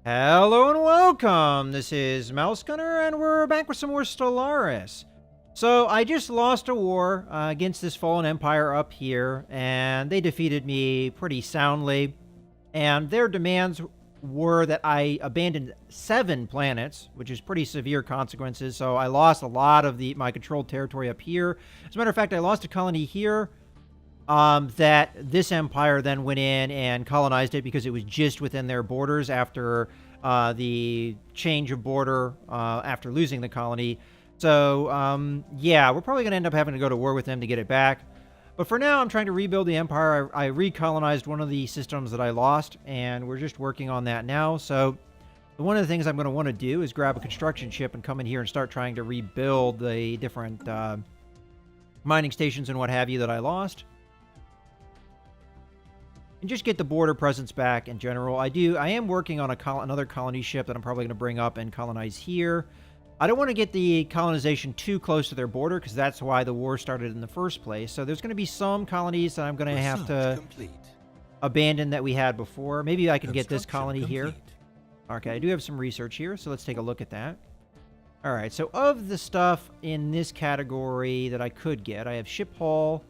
Hello and welcome. This is Mouse Gunner, and we're back with some more Stellaris. So I just lost a war against this fallen empire up here, and they defeated me pretty soundly. And their demands were that I abandoned 7 planets, which is pretty severe consequences. So I lost a lot of my controlled territory up here. As a matter of fact, I lost a colony here. That this empire then went in and colonized it because it was just within their borders after the change of border after losing the colony. So, yeah, we're probably going to end up having to go to war with them to get it back. But for now, I'm trying to rebuild the empire. I recolonized one of the systems that I lost, and we're just working on that now. So one of the things I'm going to want to do is grab a construction ship and come in here and start trying to rebuild the different mining stations and what have you that I lost. And just get the border presence back in general. I am working on another colony ship that I'm probably going to bring up and colonize here. I don't want to get the colonization too close to their border because that's why the war started in the first place. So there's going to be some colonies that I'm going to have to abandon that we had before. Maybe I can get this colony here. Okay, I do have some research here, so let's take a look at that. All right, so of the stuff in this category that I could get, I have ship hull,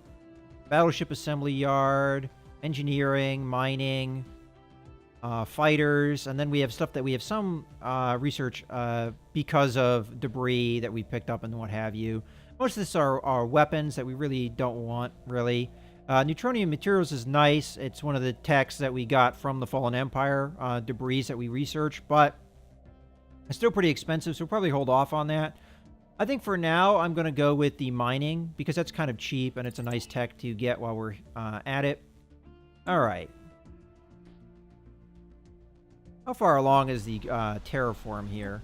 battleship assembly yard, engineering, mining, fighters, and then we have stuff that we have some research because of debris that we picked up and what have you. Most of this are weapons that we really don't want, really. Neutronium materials is nice. It's one of the techs that we got from the Fallen Empire, debris that we researched, but it's still pretty expensive, so we'll probably hold off on that. I think for now, I'm going to go with the mining because that's kind of cheap and it's a nice tech to get while we're at it. All right. How far along is the terraform here?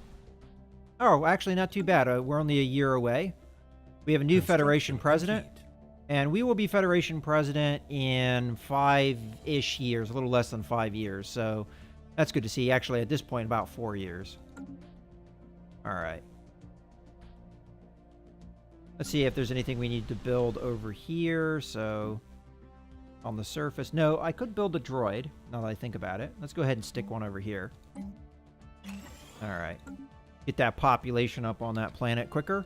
Oh, actually not too bad. We're only a year away. We have a new Federation president, and we will be Federation president in 5-ish years, a little less than 5 years. So that's good to see. Actually, at this point, about 4 years. All right. Let's see if there's anything we need to build over here. So on the surface. No, I could build a droid, now that I think about it. Let's go ahead and stick one over here. Alright. Get that population up on that planet quicker.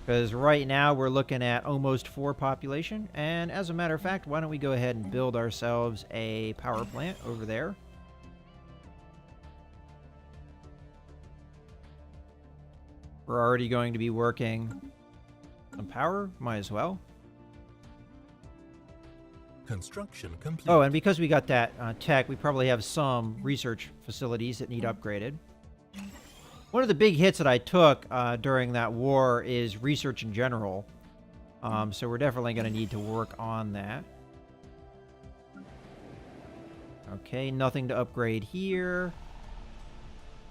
Because right now we're looking at almost 4 population. And as a matter of fact, why don't we go ahead and build ourselves a power plant over there. We're already going to be working on power. Might as well. Construction complete. Oh, and because we got that tech, we probably have some research facilities that need upgraded. One of the big hits that I took during that war is research in general. So we're definitely going to need to work on that. Okay, nothing to upgrade here.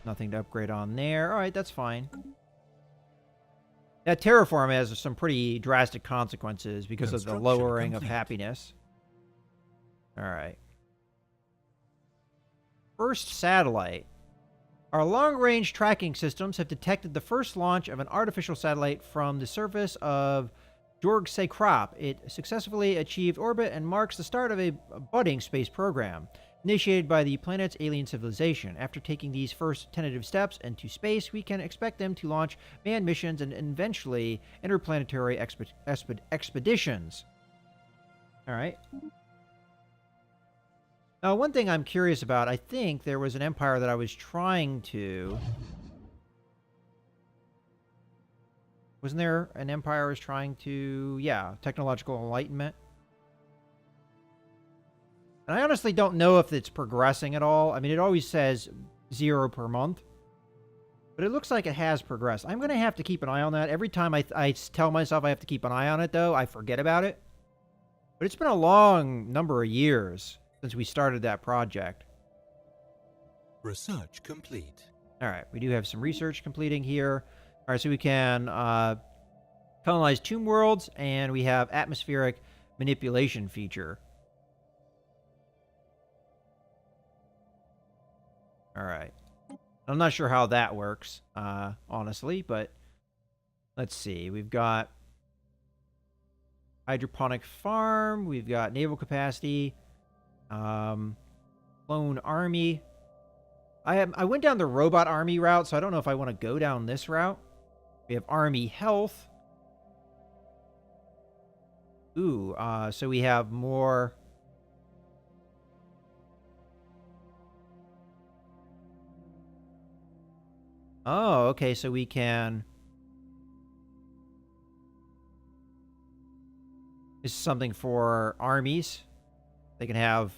Nothing to upgrade on there. All right, that's fine. That terraform has some pretty drastic consequences because of the lowering of happiness. All right. First satellite. Our long-range tracking systems have detected the first launch of an artificial satellite from the surface of Jorg-Sekrop. It successfully achieved orbit and marks the start of a budding space program, initiated by the planet's alien civilization. After taking these first tentative steps into space, we can expect them to launch manned missions and eventually interplanetary expeditions. All right. Now, one thing I'm curious about, I think there was an empire that I was trying to... Wasn't there an empire I was trying to... Yeah, technological enlightenment. And I honestly don't know if it's progressing at all. I mean, it always says 0 per month. But it looks like it has progressed. I'm going to have to keep an eye on that. Every time I tell myself I have to keep an eye on it, though, I forget about it. But it's been a long number of years since we started that project. Research complete. All right, we do have some research completing here. All right, so we can colonize tomb worlds, and we have atmospheric manipulation feature. All right. I'm not sure how that works, honestly, but let's see. We've got hydroponic farm. We've got naval capacity. Clone army. I went down the robot army route, so I don't know if I want to go down this route. We have army health. Ooh, so we have more. Oh, okay, so we can. This is something for armies. They can have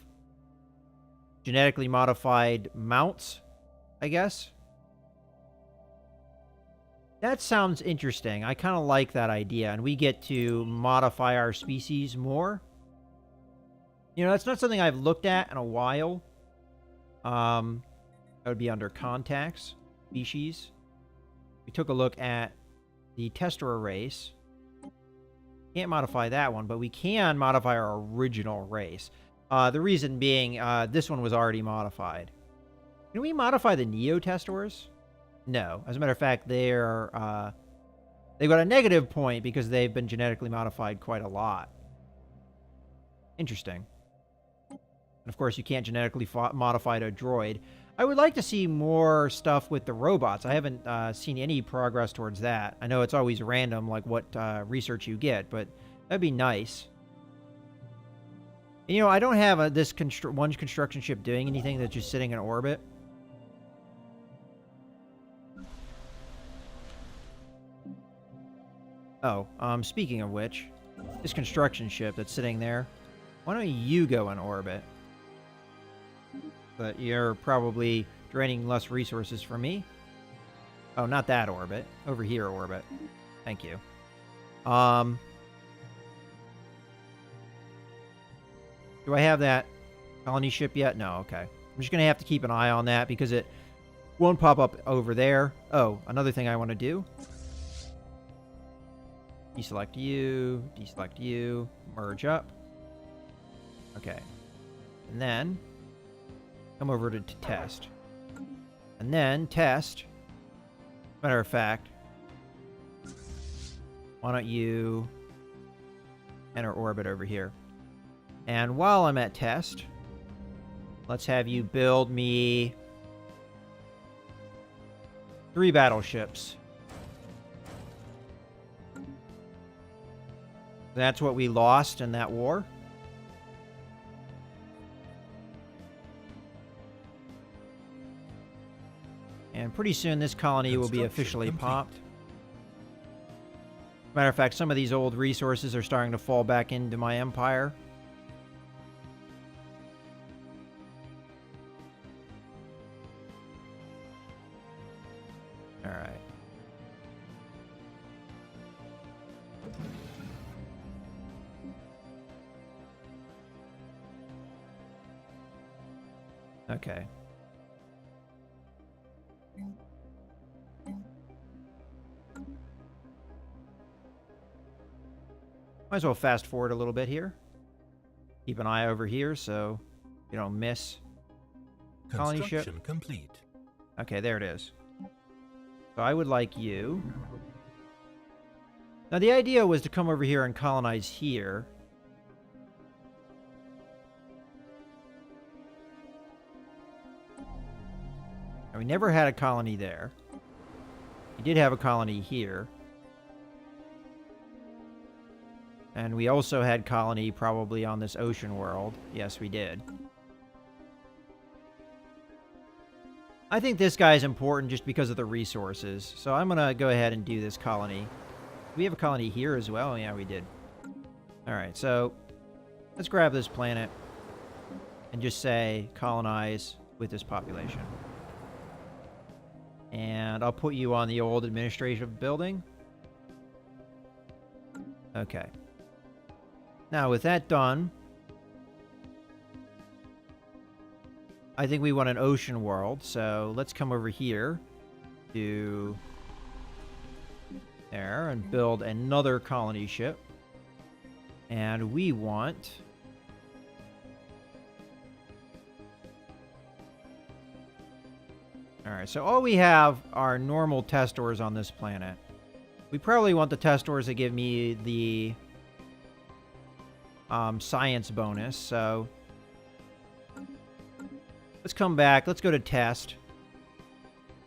genetically modified mounts, I guess. That sounds interesting. I kind of like that idea, and we get to modify our species more. You know, that's not something I've looked at in a while. That would be under contacts, species. We took a look at the Testor race. Can't modify that one, but we can modify our original race. The reason being, this one was already modified. Can we modify the Neo-Testors? No. As a matter of fact, they've got a negative point because they've been genetically modified quite a lot. Interesting. And of course, you can't genetically modify a droid. I would like to see more stuff with the robots. I haven't seen any progress towards that. I know it's always random, like what research you get, but that'd be nice. And, you know, I don't have this one construction ship doing anything that's just sitting in orbit. Oh, speaking of which, this construction ship that's sitting there, why don't you go in orbit? But you're probably draining less resources from me. Oh, not that orbit. Over here orbit. Thank you. Do I have that colony ship yet? No, okay. I'm just going to have to keep an eye on that because it won't pop up over there. Oh, another thing I want to do. Deselect you, merge up. Okay. And then come over to test. And then test. Matter of fact, why don't you enter orbit over here? And while I'm at test, let's have you build me 3 battleships. That's what we lost in that war. And pretty soon this colony will be officially complete. popped. Matter of fact, some of these old resources are starting to fall back into my empire. All right. Okay. Might as well fast forward a little bit here. Keep an eye over here so you don't miss colony ship. Construction complete. Okay, there it is. So I would like you. Now the idea was to come over here and colonize here. And we never had a colony there. We did have a colony here. And we also had colony probably on this ocean world. Yes, we did. I think this guy is important just because of the resources. So I'm going to go ahead and do this colony. We have a colony here as well? Yeah, we did. Alright, so let's grab this planet and just say colonize with this population. And I'll put you on the old administrative building. Okay. Now, with that done, I think we want an ocean world, so let's come over here to there and build another colony ship. And we want alright, so all we have are normal Testors on this planet. We probably want the Testors to give me the science bonus, so let's come back. Let's go to test.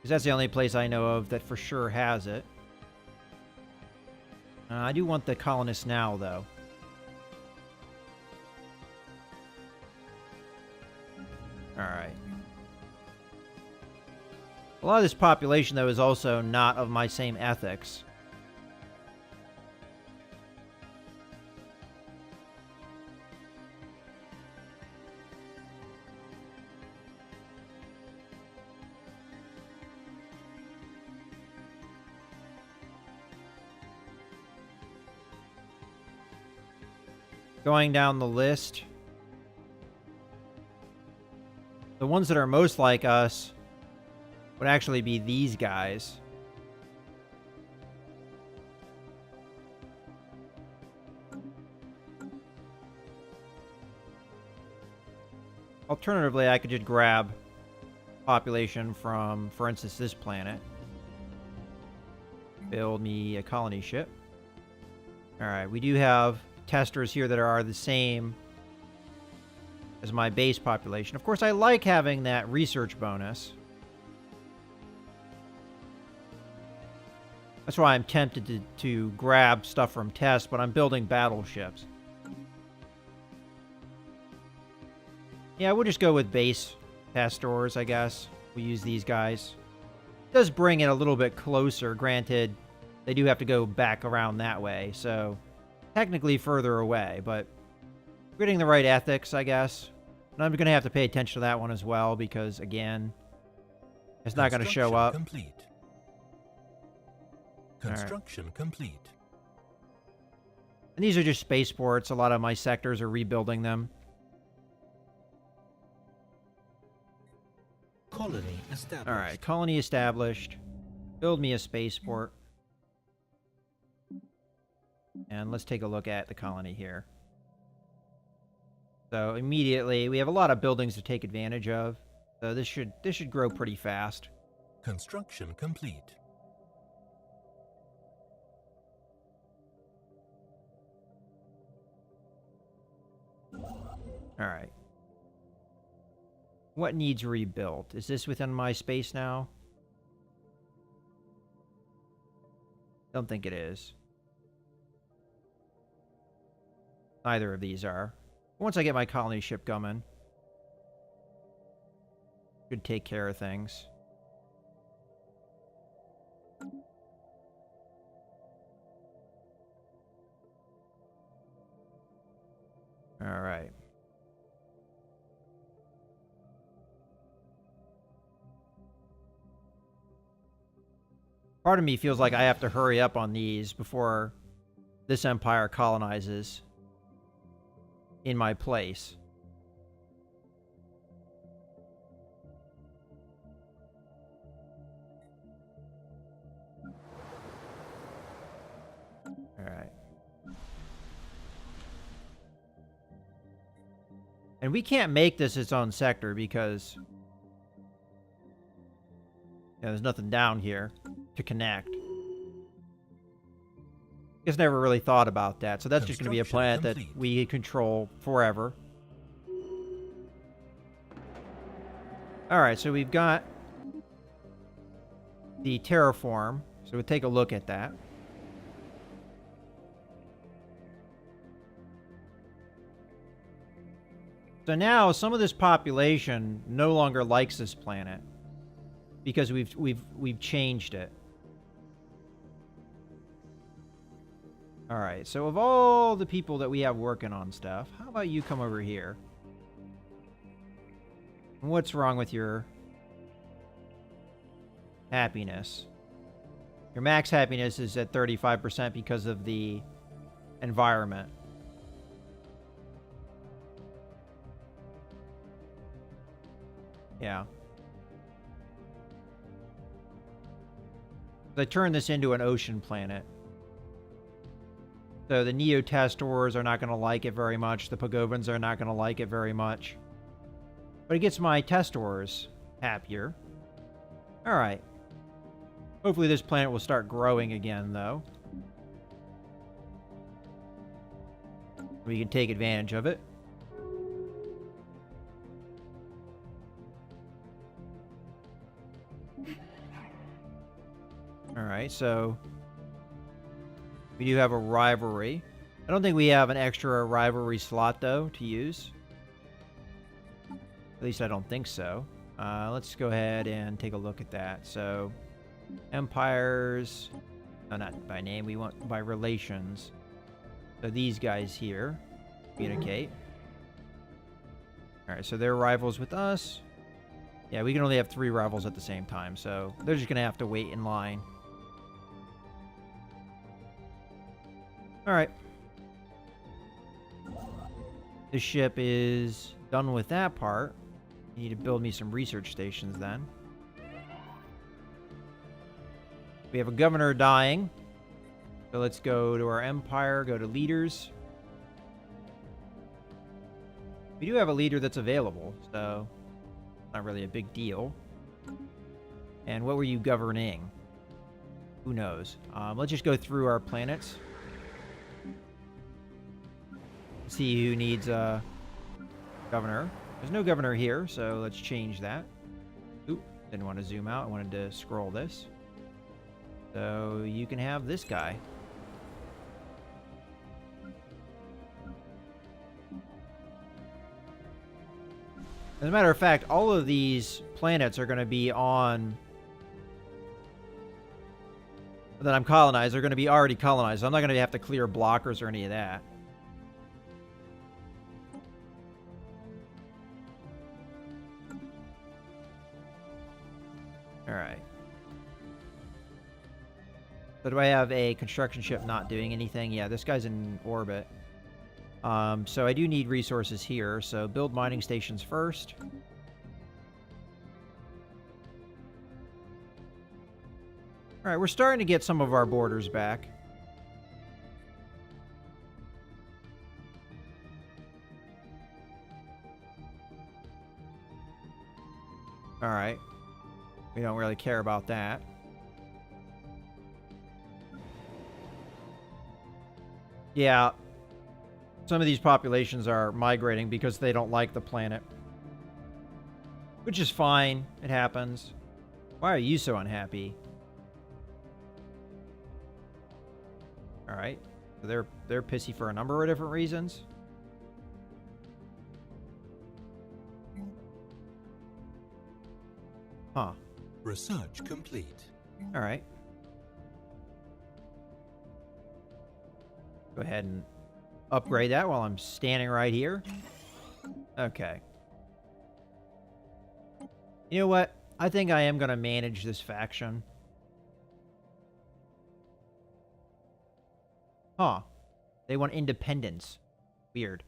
Because that's the only place I know of that for sure has it. I do want the colonists now, though. Alright. A lot of this population, though, is also not of my same ethics. Going down the list, the ones that are most like us would actually be these guys. Alternatively, I could just grab population from, for instance, this planet. Build me a colony ship. Alright, we do have Testors here that are the same as my base population. Of course, I like having that research bonus. That's why I'm tempted to grab stuff from Test, but I'm building battleships. Yeah, we'll just go with base Testors, I guess. We'll use these guys. It does bring it a little bit closer. Granted, they do have to go back around that way, so technically further away, but we're getting the right ethics, I guess. And I'm going to have to pay attention to that one as well, because, again, it's not going to show up. Complete. Construction complete. And these are just spaceports. A lot of my sectors are rebuilding them. Colony established. All right, colony established. Build me a spaceport. And let's take a look at the colony here. So immediately, we have a lot of buildings to take advantage of. So this should grow pretty fast. Construction complete. All right. What needs rebuilt? Is this within my space now? Don't think it is. Neither of these are. Once I get my colony ship coming, should take care of things. All right. Part of me feels like I have to hurry up on these before this empire colonizes in my place. All right. And we can't make this its own sector because there's nothing down here to connect. Just never really thought about that. So that's just going to be a planet that we control forever. Alright, so we've got the terraform. So we'll take a look at that. So now some of this population no longer likes this planet because we've changed it. All right, so of all the people that we have working on stuff, how about you come over here? What's wrong with your happiness? Your max happiness is at 35% because of the environment. Yeah. I turned this into an ocean planet. So the Neo-Testors are not going to like it very much. The Pagovans are not going to like it very much. But it gets my Testors happier. Alright. Hopefully this planet will start growing again, though. We can take advantage of it. Alright, so we do have a rivalry. I don't think we have an extra rivalry slot, though, to use. At least I don't think so. Let's go ahead and take a look at that. So, empires... No, not by name. We want by relations. So these guys here communicate. Alright, so they're rivals with us. Yeah, we can only have 3 rivals at the same time, so they're just going to have to wait in line. Alright. This ship is done with that part. You need to build me some research stations then. We have a governor dying. So let's go to our empire, go to leaders. We do have a leader that's available, so not really a big deal. And what were you governing? Who knows? Let's just go through our planets. See who needs a governor. There's no governor here, so let's change that. Oop, didn't want to zoom out. I wanted to scroll this. So you can have this guy. As a matter of fact, all of these planets are going to be on... that I'm colonized. They're going to be already colonized. So I'm not going to have to clear blockers or any of that. Alright. So do I have a construction ship not doing anything? Yeah, this guy's in orbit. So I do need resources here. So build mining stations first. Alright, we're starting to get some of our borders back. Alright. We don't really care about that. Yeah. Some of these populations are migrating because they don't like the planet. Which is fine. It happens. Why are you so unhappy? Alright. So they're pissy for a number of different reasons. Huh. Research complete. Alright. Go ahead and upgrade that while I'm standing right here. Okay. You know what? I think I am going to manage this faction. Huh. They want independence. Weird.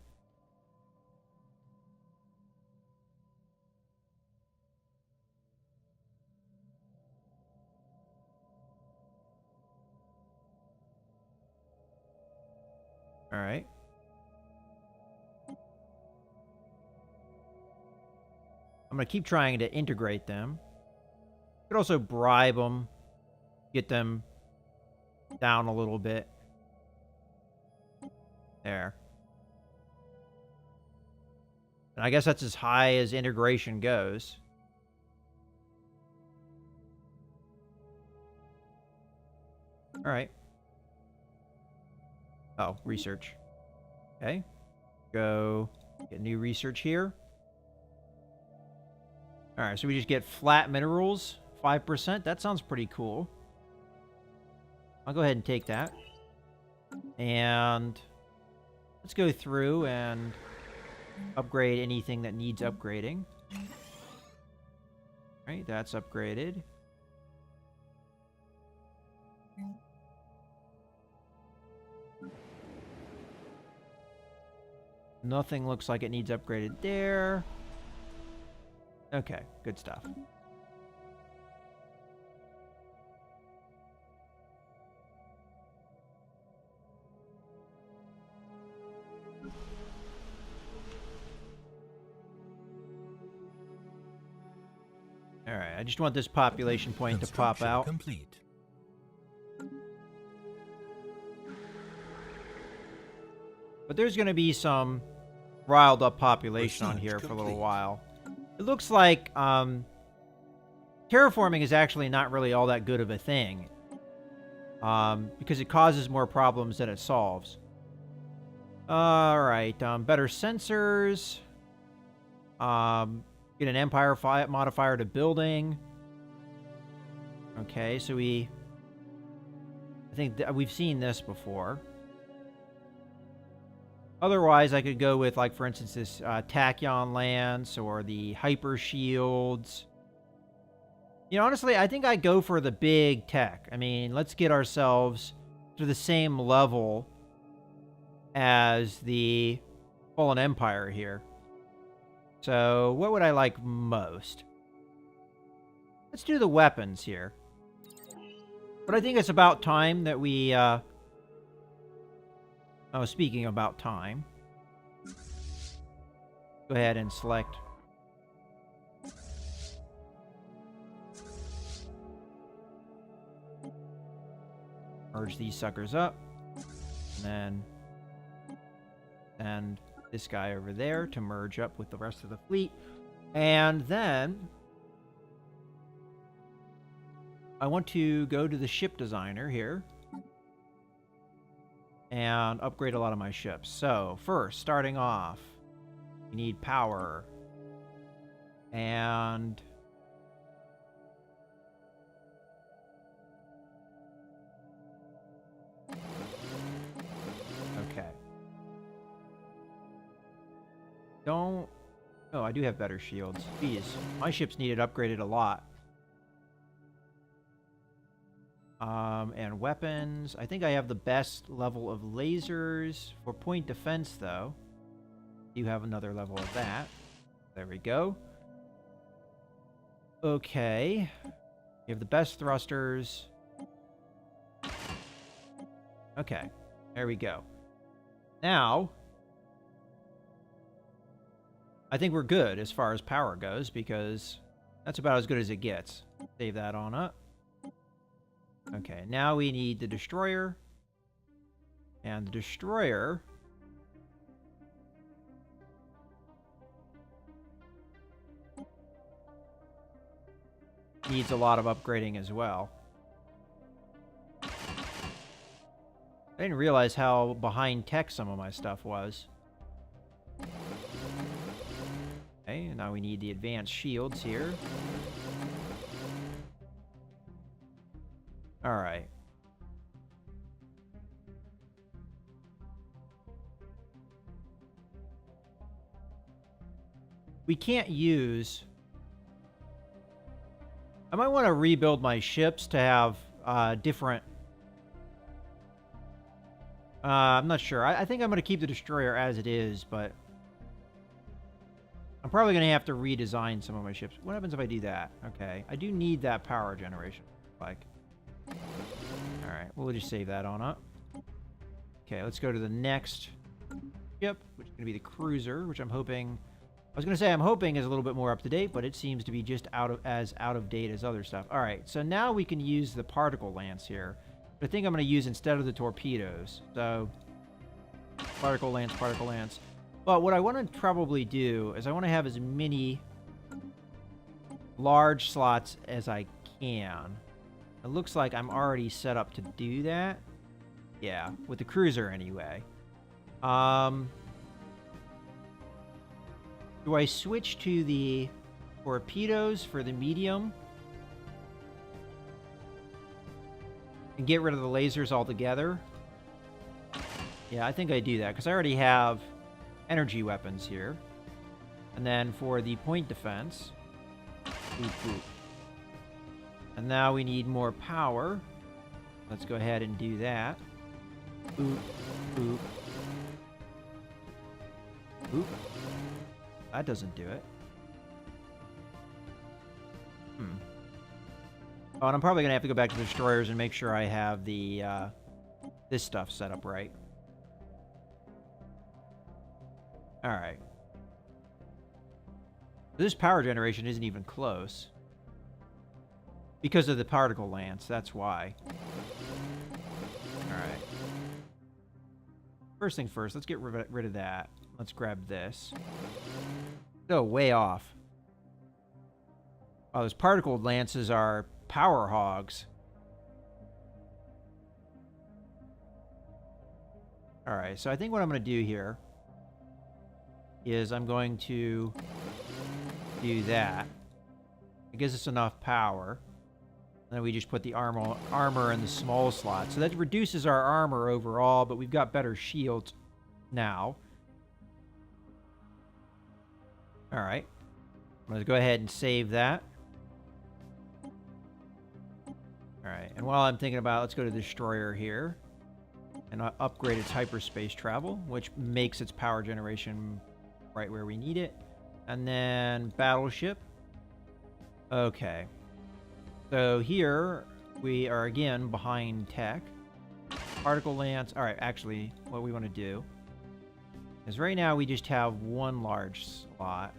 Alright. I'm going to keep trying to integrate them. Could also bribe them. Get them down a little bit. There. And I guess that's as high as integration goes. Alright. Oh, research. Okay. Go get new research here. Alright, so we just get flat minerals, 5%. That sounds pretty cool. I'll go ahead and take that. And let's go through and upgrade anything that needs upgrading. Alright, that's upgraded. Nothing looks like it needs upgraded there. Okay, good stuff. Alright, I just want this population point to pop out. Complete. But there's going to be some riled up population on here for a little while. It looks like terraforming is actually not really all that good of a thing. Because it causes more problems than it solves. Alright, better sensors. Get an Empire modifier to building. Okay, so I think we've seen this before. Otherwise, I could go with, like, for instance, this Tachyon Lance or the Hyper Shields. You know, honestly, I think I'd go for the big tech. I mean, let's get ourselves to the same level as the Fallen Empire here. So, what would I like most? Let's do the weapons here. But I think it's about time that we, Oh, speaking about time. Go ahead and select. Merge these suckers up. And then send this guy over there to merge up with the rest of the fleet. And then I want to go to the ship designer here and upgrade a lot of my ships. So, first, starting off, we need power. And okay. Oh, I do have better shields. Jeez, my ships needed upgraded a lot. And weapons. I think I have the best level of lasers. For point defense, though, you have another level of that. There we go. Okay. You have the best thrusters. Okay. There we go. Now, I think we're good as far as power goes, because that's about as good as it gets. Save that on up. Okay, now we need the destroyer. And the destroyer needs a lot of upgrading as well. I didn't realize how behind tech some of my stuff was. Okay, now we need the advanced shields here. Alright. We can't use... I might want to rebuild my ships to have different... I'm not sure. I think I'm going to keep the destroyer as it is, but... I'm probably going to have to redesign some of my ships. What happens if I do that? Okay. I do need that power generation. Like... Alright, we'll just save that on up. Okay, let's go to the next ship, which is going to be the cruiser, which I'm hoping... I was going to say I'm hoping is a little bit more up-to-date, but it seems to be just out-of-date as other stuff. Alright, so now we can use the particle lance here. But I think I'm going to use instead of the torpedoes. So, particle lance, particle lance. But what I want to probably do is I want to have as many large slots as I can. It looks like I'm already set up to do that. Yeah, with the cruiser anyway. Do I switch to the torpedoes for the medium? And get rid of the lasers altogether? Yeah, I think I do that, because I already have energy weapons here. And then for the point defense... Boop, boop. And now we need more power. Let's go ahead and do that. Boop, boop. Boop. That doesn't do it. Oh, and I'm probably going to have to go back to the destroyers and make sure I have the, this stuff set up right. Alright. This power generation isn't even close. Because of the particle lance, that's why. Alright. First thing first, let's get rid of that. Let's grab this. Oh, way off. Oh, those particle lances are power hogs. All right, so I think what I'm going to do here is I'm going to do that. It gives us enough power. And then we just put the armor in the small slot. So that reduces our armor overall, but we've got better shields now. All right. I'm going to go ahead and save that. All right. And while I'm thinking about it, let's go to the destroyer here and upgrade its hyperspace travel, which makes its power generation right where we need it. And then battleship. Okay. So here we are again behind tech. Particle lance. All right, actually, what we want to do is right now we just have one large slot.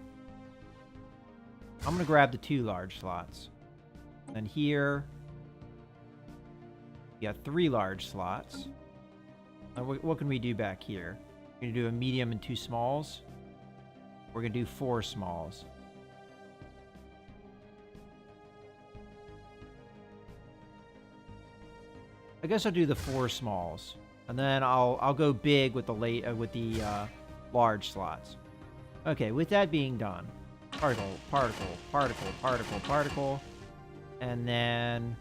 I'm going to grab the 2 large slots. And here we got 3 large slots. What can we do back here? We're going to do a medium and 2 smalls. We're going to do 4 smalls. I guess I'll do the 4 smalls, and then I'll go big with the large slots. Okay, with that being done, particle, and then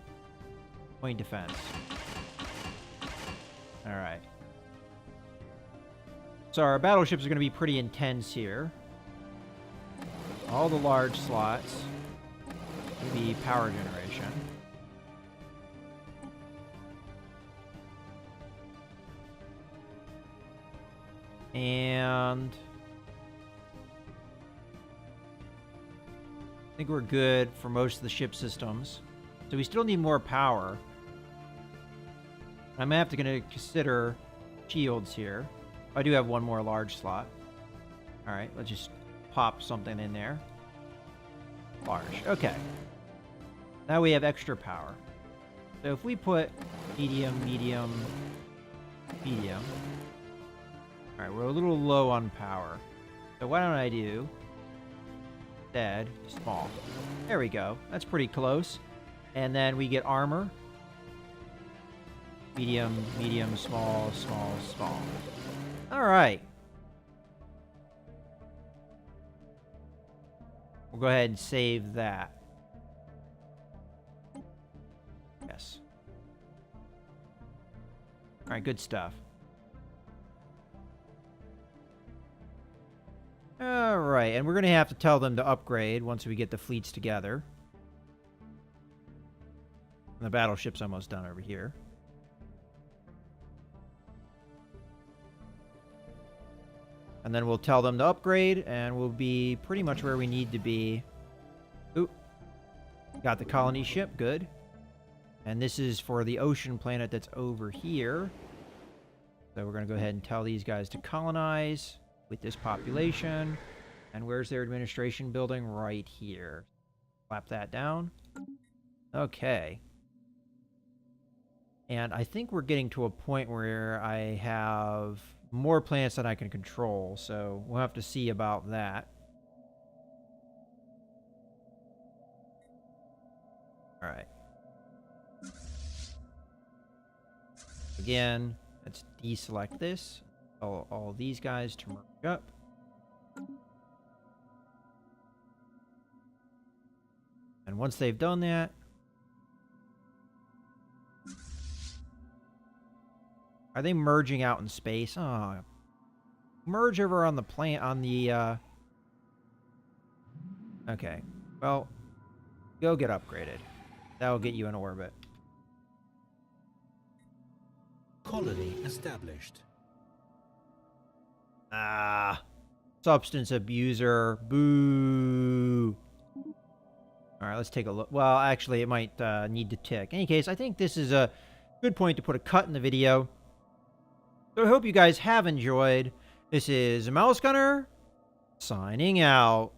point defense. All right. So our battleships are going to be pretty intense here. All the large slots will be power generation. And I think we're good for most of the ship systems. So we still need more power. I'm going to consider shields here. I do have one more large slot. All right, let's just pop something in there. Large. Okay. Now we have extra power. So if we put medium, medium, medium. All right, we're a little low on power. So why don't I do instead small? There we go. That's pretty close. And then we get armor. Medium, medium, small, small, small. All right. We'll go ahead and save that. Yes. All right, good stuff. All right, and we're going to have to tell them to upgrade once we get the fleets together. And the battleship's almost done over here. And then we'll tell them to upgrade, and we'll be pretty much where we need to be. Ooh. Got the colony ship, good. And this is for the ocean planet that's over here. So we're going to go ahead and tell these guys to colonize with this population. And where's their administration building? Right here. Slap that down. Okay. And I think we're getting to a point where I have more planets than I can control, so we'll have to see about that. All right. Again, let's deselect this. All these guys to merge up. And once they've done that, are they merging out in space? Oh, merge over on the planet, on the, okay. Well, go get upgraded. That'll get you in orbit. Colony established. Ah, substance abuser. Boo. All right, let's take a look. Well, actually, it might need to tick. In any case, I think this is a good point to put a cut in the video. So I hope you guys have enjoyed. This is Mouse Gunner signing out.